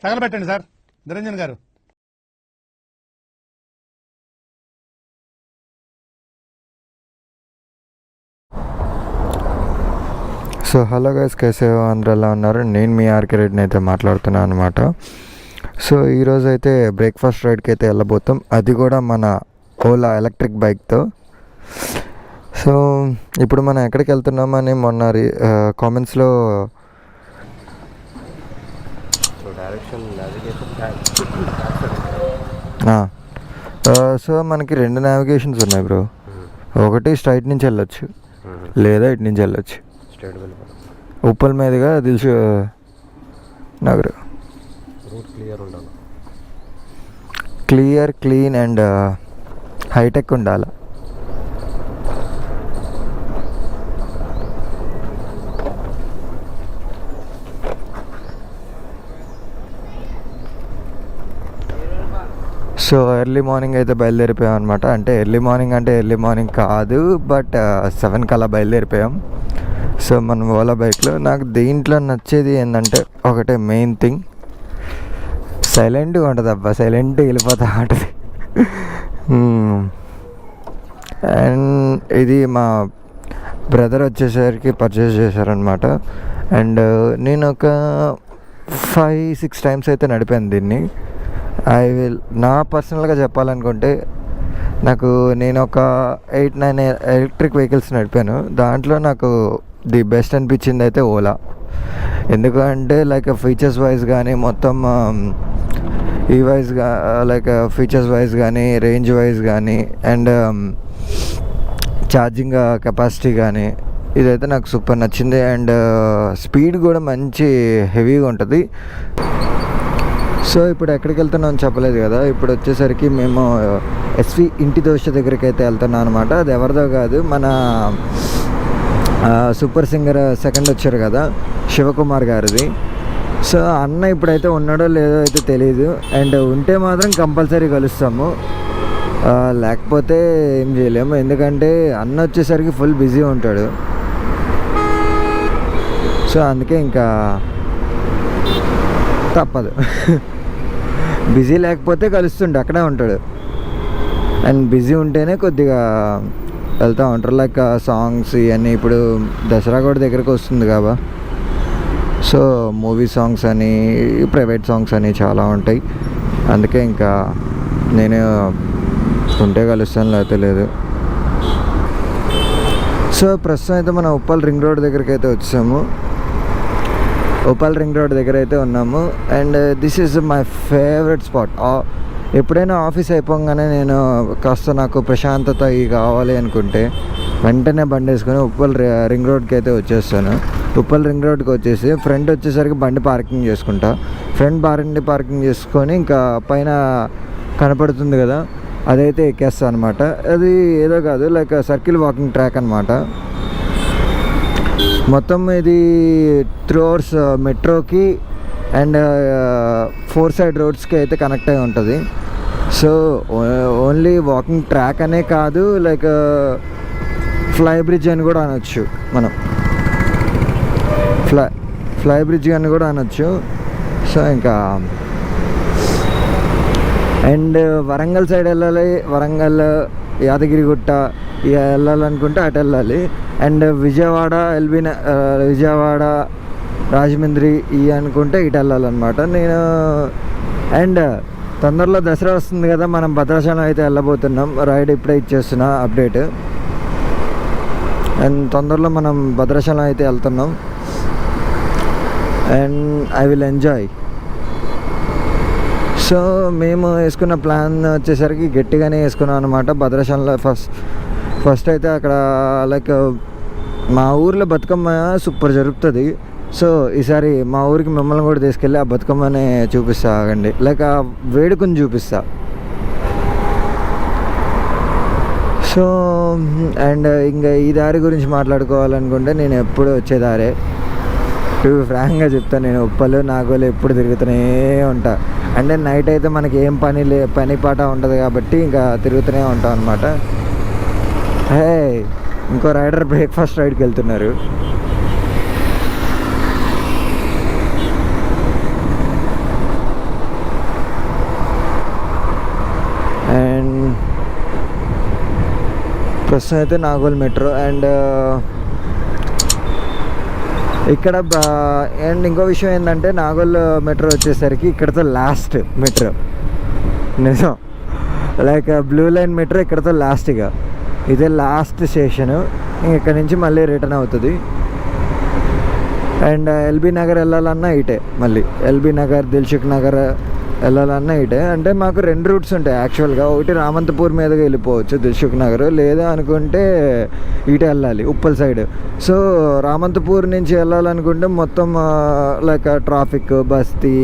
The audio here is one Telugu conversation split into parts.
తగలబెట్టండి సార్ నిరంజన్ గారు. సో హలో గైస్, कैसे हो అందరూ ఎలా ఉన్నారు? నేను మీ ఆర్కే రెడ్డిని అయితే మాట్లాడుతున్నాను అనమాట. సో ఈరోజు అయితే బ్రేక్ఫాస్ట్ రైడ్కి అయితే వెళ్ళబోతాం, అది కూడా మన ఓలా ఎలక్ట్రిక్ బైక్తో. సో ఇప్పుడు మనం ఎక్కడికి వెళ్తున్నామని మొన్న కామెంట్స్లో సో మనకి 2 నావిగేషన్స్ ఉన్నాయి బ్రో. ఒకటి స్ట్రైట్ నుంచి వెళ్ళొచ్చు, లేదా ఇటు నుంచి వెళ్ళొచ్చు. ఉప్పల్ మీదుగా Dilsukhnagar. Clear, clean and high tech ఉండాలి. సో ఎర్లీ మార్నింగ్ అయితే బయలుదేరిపోయాం అనమాట. అంటే ఎర్లీ మార్నింగ్ కాదు, బట్ 7 కల్లా బయలుదేరిపోయాం. సో మన ఓలా బైక్లో నాకు దీంట్లో నచ్చేది ఏంటంటే ఒకటే మెయిన్ థింగ్, సైలెంట్గా ఉంటుంది అబ్బా, సైలెంట్గా వెళ్ళిపోతా ఉంటుంది. అండ్ ఇది మా బ్రదర్ వచ్చేసరికి పర్చేస్ చేశారనమాట. అండ్ నేను ఒక 5-6 టైమ్స్ అయితే నడిపాను దీన్ని. నా పర్సనల్గా చెప్పాలనుకుంటే నేను ఒక 8-9 ఎలక్ట్రిక్ వెహికల్స్ నడిపాను. దాంట్లో నాకు ది బెస్ట్ అనిపించింది అయితే ఓలా. ఎందుకంటే లైక్ ఫీచర్స్ వైజ్ కానీ, మొత్తం ఈ వైజ్గా లైక్ ఫీచర్స్ వైజ్ కానీ, రేంజ్ వైజ్ కానీ, అండ్ ఛార్జింగ్ కెపాసిటీ కానీ, ఇదైతే నాకు సూపర్ నచ్చింది. అండ్ స్పీడ్ కూడా మంచి హెవీగా ఉంటుంది. సో ఇప్పుడు ఎక్కడికి వెళ్తున్నాం చెప్పలేదు కదా. ఇప్పుడు వచ్చేసరికి మేము ఎస్వి ఇంటి దోశ దగ్గరికి అయితే వెళ్తున్నాం అనమాట. అది ఎవరిదో కాదు, మన సూపర్ సింగర్ సెకండ్ వచ్చారు కదా, శివకుమార్ గారిది. సో అన్న ఇప్పుడైతే ఉన్నాడో లేదో అయితే తెలీదు. అండ్ ఉంటే మాత్రం కంపల్సరీ కలుస్తాము, లేకపోతే ఏం చేయలేము. ఎందుకంటే అన్న వచ్చేసరికి ఫుల్ బిజీ ఉంటాడు. సో అందుకే ఇంకా తప్పదు. బిజీ లేకపోతే కలుస్తుండే, అక్కడే ఉంటాడు. అండ్ బిజీ ఉంటేనే కొద్దిగా వెళ్తూ ఉంటారు. లైక్ సాంగ్స్ ఇవన్నీ, ఇప్పుడు దసరా కూడా దగ్గరకు వస్తుంది కాబా. సో మూవీ సాంగ్స్ అని, ప్రైవేట్ సాంగ్స్ అని చాలా ఉంటాయి. అందుకే ఇంకా నేను ఉంటే కలుస్తాను, లేకపోతే లేదు. సో ప్రస్తుతం అయితే మనం ఉప్పల్ రింగ్ రోడ్ దగ్గరికి అయితే వచ్చాము. ఉప్పల్ రింగ్ రోడ్ దగ్గర అయితే ఉన్నాము. And this is my favourite spot. ఎప్పుడైనా ఆఫీస్ అయిపోగానే నేను కాస్త నాకు ప్రశాంతత కావాలి అనుకుంటే వెంటనే బండి వేసుకొని ఉప్పల్ రింగ్ రోడ్కి అయితే వచ్చేస్తాను. ఉప్పల్ రింగ్ రోడ్కి వచ్చేసి ఫ్రంట్ వచ్చేసరికి బండి పార్కింగ్ చేసుకుంటా. ఫ్రంట్ పార్కింగ్ చేసుకొని ఇంకా పైన కనపడుతుంది కదా, అదైతే ఎక్కేస్తాను అనమాట. అది ఏదో కాదు, లైక్ సర్కిల్ వాకింగ్ ట్రాక్ అనమాట. మొత్తం ఇది త్రూ అవర్స్ మెట్రోకి అండ్ 4 సైడ్ రోడ్స్కి అయితే కనెక్ట్ అయి ఉంటుంది. సో ఓన్లీ వాకింగ్ ట్రాక్ అనే కాదు, లైక్ ఫ్లై బ్రిడ్జ్ అని కూడా అనొచ్చు మనం. ఫ్లై బ్రిడ్జ్ అని కూడా అనొచ్చు. సో ఇంకా అండ్ వరంగల్ సైడ్ వెళ్ళాలి, వరంగల్ యాదగిరిగుట్ట వెళ్ళాలనుకుంటే అటు వెళ్ళాలి. అండ్ విజయవాడ విజయవాడ రాజమండ్రి అనుకుంటే ఇటు వెళ్ళాలన్నమాట నేను. అండ్ తొందరలో దసరా వస్తుంది కదా, మనం భద్రాచలం అయితే వెళ్ళబోతున్నాం. రైడ్ ఇప్పుడే ఇచ్చేస్తున్నా అప్డేట్. అండ్ తొందరలో మనం భద్రాచలం అయితే వెళ్తున్నాం. And I will enjoy. So మేము వేసుకున్న ప్లాన్ వచ్చేసరికి గట్టిగానే వేసుకున్నాం అనమాట. భద్రాచలంలో ఫస్ట్ అయితే అక్కడ లైక్ మా ఊర్లో బతుకమ్మ సూపర్ జరుగుతుంది. సో ఈసారి మా ఊరికి మిమ్మల్ని కూడా తీసుకెళ్ళి ఆ బతుకమ్మని చూపిస్తా, ఆగండి, లైక్ ఆ వేడుకని చూపిస్తా. సో అండ్ ఇంకా ఈ దారి గురించి మాట్లాడుకోవాలనుకుంటే నేను ఎప్పుడు వచ్చే దారే. టు ఫ్రాంక్గా చెప్తాను, నేను ఉప్పలు నాగోలు ఎప్పుడు తిరుగుతూనే ఉంటా. అంటే నైట్ అయితే మనకి ఏం పని పాట ఉంటుంది కాబట్టి ఇంకా తిరుగుతూనే ఉంటాం అనమాట. హే, ఇంకో రైడర్ బ్రేక్ఫాస్ట్ రైడ్కి వెళ్తున్నారు. ప్రస్తుతం అయితే నాగోల్ మెట్రో. అండ్ ఇక్కడ అండ్ ఇంకో విషయం ఏంటంటే నాగోల్ మెట్రో వచ్చేసరికి ఇక్కడతో లాస్ట్ మెట్రో, నిజం. లైక్ బ్లూ లైన్ మెట్రో ఇక్కడతో లాస్ట్, ఇక ఇదే లాస్ట్ స్టేషను. ఇక్కడ నుంచి మళ్ళీ రిటర్న్ అవుతుంది. అండ్ ఎల్బీ నగర్ వెళ్ళాలన్నా ఇటే, మళ్ళీ ఎల్బీ నగర్, దిల్సుఖ్ నగర్ వెళ్ళాలన్నా ఇటే. అంటే మాకు 2 రూట్స్ ఉంటాయి యాక్చువల్గా. ఒకటి రామంతపూర్ మీదగా వెళ్ళిపోవచ్చు దిల్సుఖ్ నగర్, లేదా అనుకుంటే ఇటే వెళ్ళాలి ఉప్పల్ సైడ్. సో రామంతపూర్ నుంచి వెళ్ళాలనుకుంటే మొత్తం లైక్ ట్రాఫిక్, బస్తీ,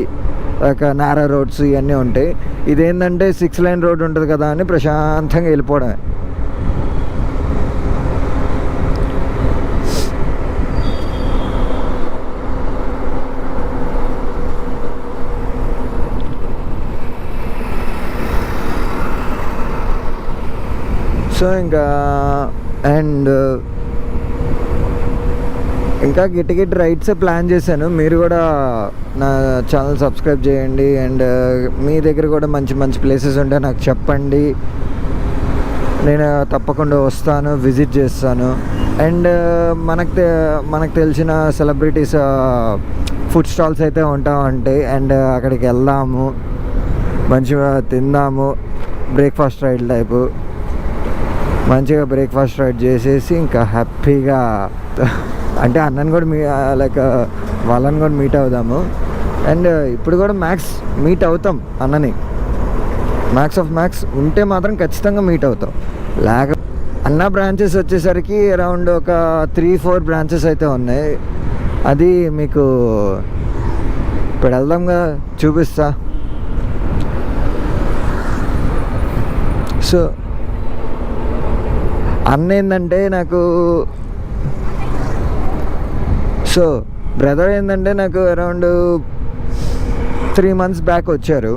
లైక్ నారా రోడ్స్ ఇవన్నీ ఉంటాయి. ఇదేంటంటే 6 లైన్ రోడ్ ఉంటుంది కదా అని ప్రశాంతంగా వెళ్ళిపోవడమే. సో ఇంకా గిట్టి రైడ్స్ ప్లాన్ చేశాను. మీరు కూడా నా ఛానల్ సబ్స్క్రైబ్ చేయండి. అండ్ మీ దగ్గర కూడా మంచి మంచి ప్లేసెస్ ఉంటే నాకు చెప్పండి, నేను తప్పకుండా వస్తాను, విజిట్ చేస్తాను. అండ్ మనకు తెలిసిన సెలబ్రిటీస్ ఫుడ్ స్టాల్స్ అయితే ఉంటాయి. అండ్ అక్కడికి వెళ్దాము, మంచిగా తిందాము, బ్రేక్ఫాస్ట్ రైడ్ టైపు. మంచిగా బ్రేక్ఫాస్ట్ రైడ్ చేసేసి ఇంకా హ్యాపీగా అంటే అన్నని కూడా లైక్ వాళ్ళని కూడా మీట్ అవుదాము. అండ్ ఇప్పుడు కూడా మీట్ అవుతాం అన్నని. మ్యాక్స్ ఉంటే మాత్రం ఖచ్చితంగా మీట్ అవుతాం. అన్న బ్రాంచెస్ వచ్చేసరికి అరౌండ్ ఒక 3-4 బ్రాంచెస్ అయితే ఉన్నాయి. అది మీకు ఇప్పుడు వెళ్దాంగా చూపిస్తా. సో అన్న ఏంటంటే బ్రదర్ ఏంటంటే నాకు అరౌండ్ 3 months బ్యాక్ వచ్చారు.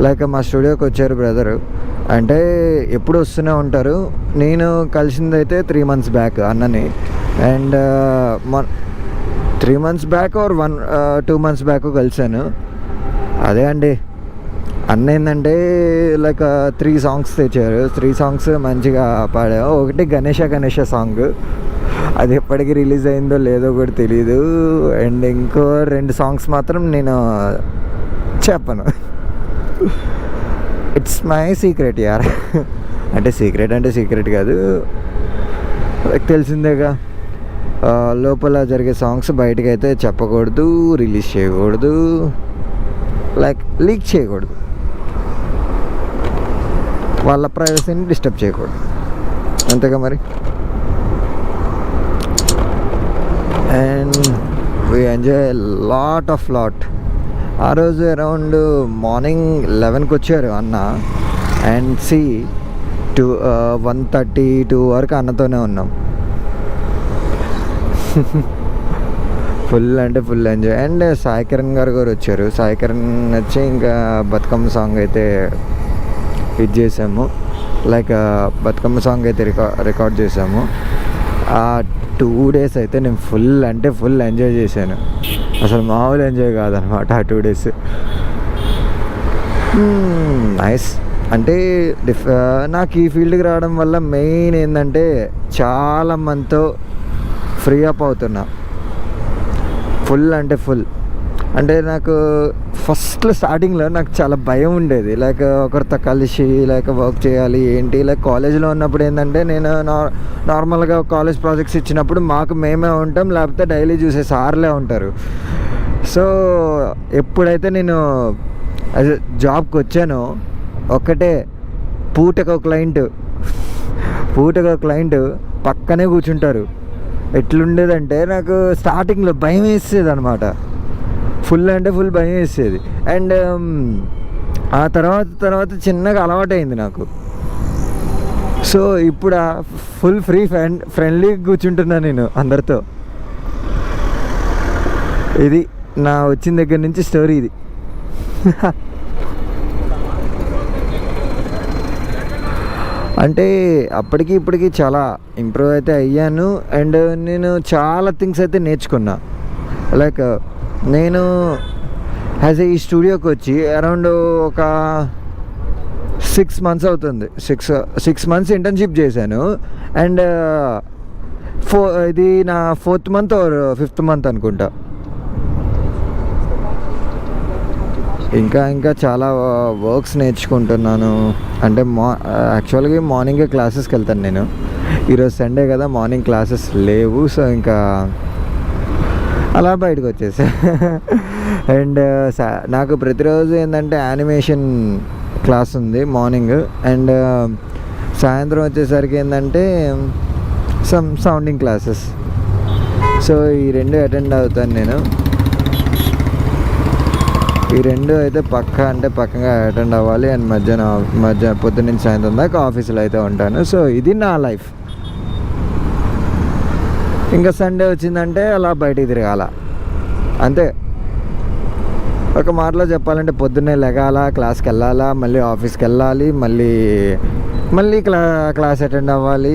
లైక్ మా స్టూడియోకి వచ్చారు బ్రదరు. అంటే ఎప్పుడు వస్తూనే ఉంటారు. నేను కలిసిందైతే 3 months బ్యాక్ అన్నని. And 3 months back or 2 months back కలిసాను. అదే అండి, అన్న ఏంటంటే లైక్ 3 songs తెచ్చారు. 3 songs మంచిగా పాడా. ఒకటి గణేష సాంగ్, అది ఎప్పటికి రిలీజ్ అయిందో లేదో కూడా తెలీదు. అండ్ ఇంకో 2 songs మాత్రం నేను చెప్పను. ఇట్స్ మై సీక్రెట్ యార్. అంటే సీక్రెట్ కాదు, తెలిసిందేగా. లోపల జరిగే సాంగ్స్ బయటకు అయితే చెప్పకూడదు, రిలీజ్ చేయకూడదు, లైక్ లీక్ చేయకూడదు, వాళ్ళ ప్రైవసీని డిస్టర్బ్ చేయకూడదు, అంతేగా మరి. And we enjoy lot. ఆ రోజు అరౌండ్ మార్నింగ్ 11కి వచ్చారు అన్న. అండ్ 1:32 వరకు అన్నతోనే ఉన్నాం. Full enjoy. And Sai Kiran గారు వచ్చారు. సాయి కిరణ్ వచ్చి ఇంకా బతుకమ్మ సాంగ్ అయితే ఇది చేసాము. లైక్ బతుకమ్మ సాంగ్ అయితే రికార్డ్ చేసాము. ఆ 2 days అయితే నేను ఫుల్ ఎంజాయ్ చేశాను. అసలు మామూలు ఎంజాయ్ కాదనమాట ఆ 2 days. నైస్. అంటే నాకు ఈ ఫీల్డ్కి రావడం వల్ల మెయిన్ ఏంటంటే చాలా మందితో ఫ్రీ అప్ అవుతున్నా. ఫుల్ అంటే నాకు ఫస్ట్లో స్టార్టింగ్లో నాకు చాలా భయం ఉండేది. లైక్ ఒకరితో కలిసి లైక్ వర్క్ చేయాలి ఏంటి. లైక్ కాలేజ్లో ఉన్నప్పుడు ఏంటంటే నేను నార్మల్గా కాలేజ్ ప్రాజెక్ట్స్ ఇచ్చినప్పుడు మేమే ఉంటాం, లేకపోతే డైలీ చూసే సార్లే ఉంటారు. సో ఎప్పుడైతే నేను యాజ్ జాబ్కి వచ్చానో ఒక్కటే పూటకో క్లయింట్ పక్కనే కూర్చుంటారు. ఎట్లుండేదంటే నాకు స్టార్టింగ్లో భయం వేసేది అనమాట. ఫుల్ భయం వేసేది. అండ్ ఆ తర్వాత చిన్నగా అలవాటైంది నాకు. సో ఇప్పుడు ఫుల్ ఫ్రెండ్లీ కూర్చుంటున్నా నేను అందరితో. ఇది నా వచ్చిన దగ్గర నుంచి స్టోరీ ఇది. అంటే అప్పటికి ఇప్పటికి చాలా ఇంప్రూవ్ అయితే అయ్యాను. అండ్ నేను చాలా థింగ్స్ అయితే నేర్చుకున్నా. లైక్ నేను ఈ స్టూడియోకి వచ్చి అరౌండ్ ఒక 6 months అవుతుంది. 6 months ఇంటర్న్షిప్ చేశాను. అండ్ ఇది నా 4th month or 5th month అనుకుంటా. ఇంకా చాలా వర్క్స్ నేర్చుకుంటున్నాను. అంటే యాక్చువల్గా మార్నింగే క్లాసెస్కి వెళ్తాను నేను. ఈరోజు సండే కదా, మార్నింగ్ క్లాసెస్ లేవు. సో ఇంకా అలా బయటకు వచ్చేసా. అండ్ నాకు ప్రతిరోజు ఏంటంటే యానిమేషన్ క్లాస్ ఉంది మార్నింగ్. అండ్ సాయంత్రం వచ్చేసరికి ఏంటంటే సౌండింగ్ క్లాసెస్. సో ఈ 2 అటెండ్ అవుతాను నేను. ఈ 2 అయితే పక్కగా అటెండ్ అవ్వాలి. అండ్ మధ్యాహ్నం పొద్దున్న నుంచి సాయంత్రం దాకా ఆఫీసులో అయితే ఉంటాను. సో ఇది నా లైఫ్. ఇంకా సండే వచ్చిందంటే అలా బయటికి తిరగాల అంతే. ఒక మాటలో చెప్పాలంటే పొద్దున్నే లెగాల, క్లాస్కి వెళ్ళాలా, మళ్ళీ ఆఫీస్కి వెళ్ళాలి, మళ్ళీ క్లాస్ అటెండ్ అవ్వాలి,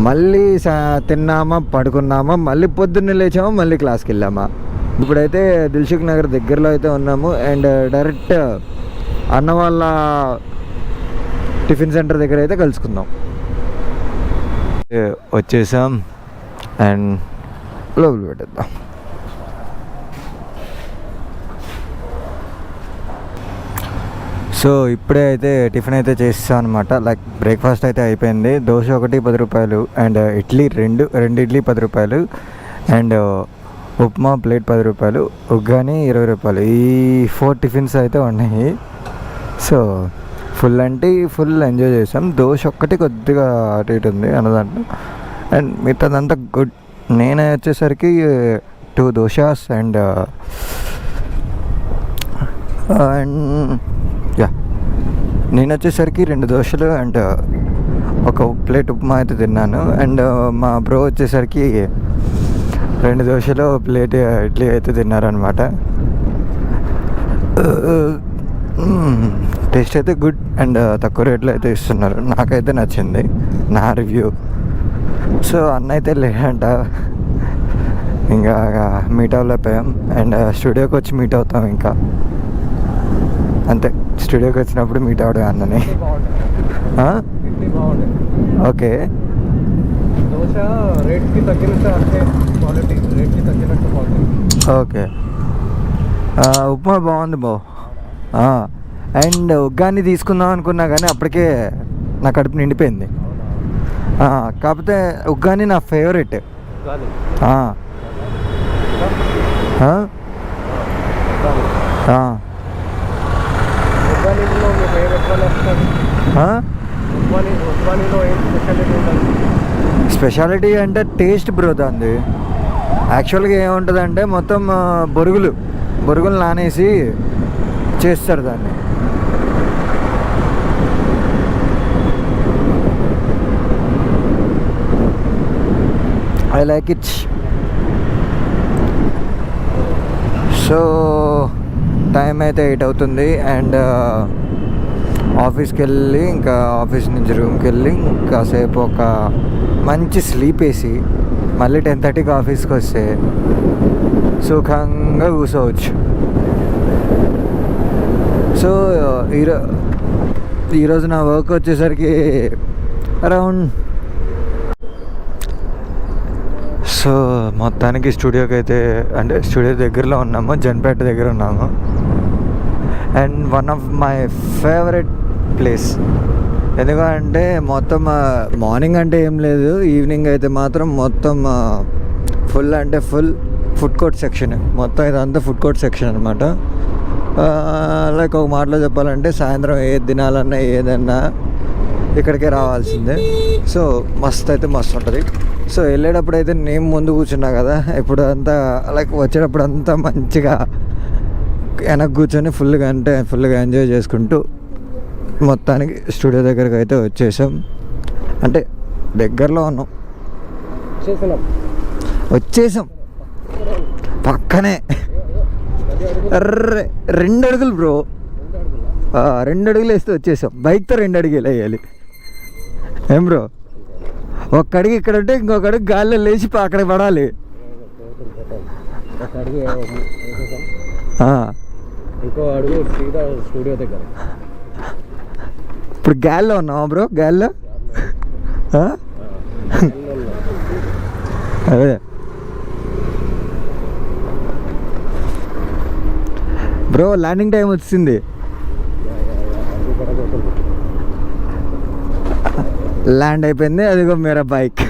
మళ్ళీ తిన్నామా, పడుకున్నామా, మళ్ళీ పొద్దున్నే లేచామా, మళ్ళీ క్లాస్కి వెళ్ళామా. ఇప్పుడైతే దిల్సుఖ్ నగర్ దగ్గరలో అయితే ఉన్నాము. అండ్ డైరెక్ట్ అన్న వాళ్ళ టిఫిన్ సెంటర్ దగ్గర అయితే కలుసుకుందాం. వచ్చేసాం అండ్ లోపల పెట్టేద్దాం. సో ఇప్పుడే అయితే టిఫిన్ అయితే చేస్తాను అనమాట. లైక్ బ్రేక్ఫాస్ట్ అయితే అయిపోయింది. దోశ ఒకటి 10 రూపాయలు, అండ్ ఇడ్లీ రెండు ఇడ్లీ 10 రూపాయలు, అండ్ ఉప్మా ప్లేట్ 10 రూపాయలు, ఉగ్గాని 20 రూపాయలు. ఈ 4 టిఫిన్స్ అయితే ఉన్నాయి. సో ఫుల్ ఎంజాయ్ చేసాం. దోశ ఒక్కటి కొద్దిగా అటు ఇటు ఉంది అన్నదాంట్లో. అండ్ మిగతాదంతా గుడ్. నేను వచ్చేసరికి 2 దోశాస్ అండ్ నేను వచ్చేసరికి 2 దోశలు అండ్ ఒక ప్లేట్ ఉప్మా అయితే తిన్నాను. అండ్ మా బ్రో వచ్చేసరికి 2 దోశలు ప్లేట్ ఇడ్లీ అయితే తిన్నారనమాట. టేస్ట్ అయితే గుడ్ అండ్ తక్కువ రేట్లో అయితే ఇస్తున్నారు. నాకైతే నచ్చింది, నా రివ్యూ. సో అన్న అయితే లేదంట, ఇంకా మీట్ అవ్వలేకపోయాం. అండ్ స్టూడియోకి వచ్చి మీట్ అవుతాం ఇంకా అంతే. స్టూడియోకి వచ్చినప్పుడు మీట్ అవ్వడం అన్నని. Okay, okay. ఉప్మా బాగుంది బా. అండ్ ఉగ్గాని తీసుకుందాం అనుకున్నా కానీ అప్పటికే నా కడుపు నిండిపోయింది. కాకపోతే ఉగ్గాని నా ఫేవరెట్. స్పెషాలిటీ అంటే టేస్ట్ బ్రో దాన్ని. యాక్చువల్గా ఏముంటుందంటే మొత్తం బొరుగులు నానేసి చేస్తారు దాన్ని. I like it. So time అయితే 8 అవుతుంది. అండ్ ఆఫీస్కి వెళ్ళి ఇంకా ఆఫీస్ నుంచి రూమ్కి వెళ్ళి కాసేపు ఒక మంచి స్లీప్ వేసి మళ్ళీ 10:30కి ఆఫీస్కి వస్తే సుఖంగా కూర్చోవచ్చు. సో ఈరోజు నా వర్క్ వచ్చేసరికి అరౌండ్. సో మొత్తానికి స్టూడియోకి అయితే, అంటే స్టూడియో దగ్గరలో ఉన్నాము, జన్పేట దగ్గర ఉన్నాము. And one of my favourite place. ఎందుకంటే మొత్తం మార్నింగ్ అంటే ఏం లేదు, ఈవినింగ్ అయితే మాత్రం మొత్తం ఫుల్ ఫుడ్ కోర్ట్ సెక్షన్. మొత్తం ఇదంతా ఫుడ్ కోర్ట్ సెక్షన్ అనమాట. లైక్ ఒక మాటలో చెప్పాలంటే సాయంత్రం ఏది తినాలన్నా ఏదన్నా ఇక్కడికే రావాల్సిందే. సో మస్తు ఉంటుంది. సో వెళ్ళేటప్పుడు అయితే నేను ముందు కూర్చున్నా కదా, ఇప్పుడు అంతా లైక్ వచ్చేటప్పుడు అంతా మంచిగా వెనక్కి కూర్చొని ఫుల్గా ఎంజాయ్ చేసుకుంటూ మొత్తానికి స్టూడియో దగ్గరికి అయితే వచ్చేసాం. అంటే దగ్గరలో ఉన్నాం, వచ్చేసాం పక్కనే. 2 అడుగులు బ్రో, 2 అడుగులు వేస్తే వచ్చేసాం. బైక్తో 2 అడుగులు వేయాలి ఏం బ్రో? ఒక్క అడుగు ఇక్కడ ఉంటే ఇంకొక అడుగు గాల్లో లేచి అక్కడ పడాలి. ఇంకో అడుగు సీదా స్టూడియో దగ్గర. ఇప్పుడు గ్యాల్లో ఉన్నావా బ్రో? గ్యాల్లో అదే బ్రో, ల్యాండింగ్ టైం వచ్చింది. ల్యాండ్ అయిపోయింది, అదిగో మేరా బైక్.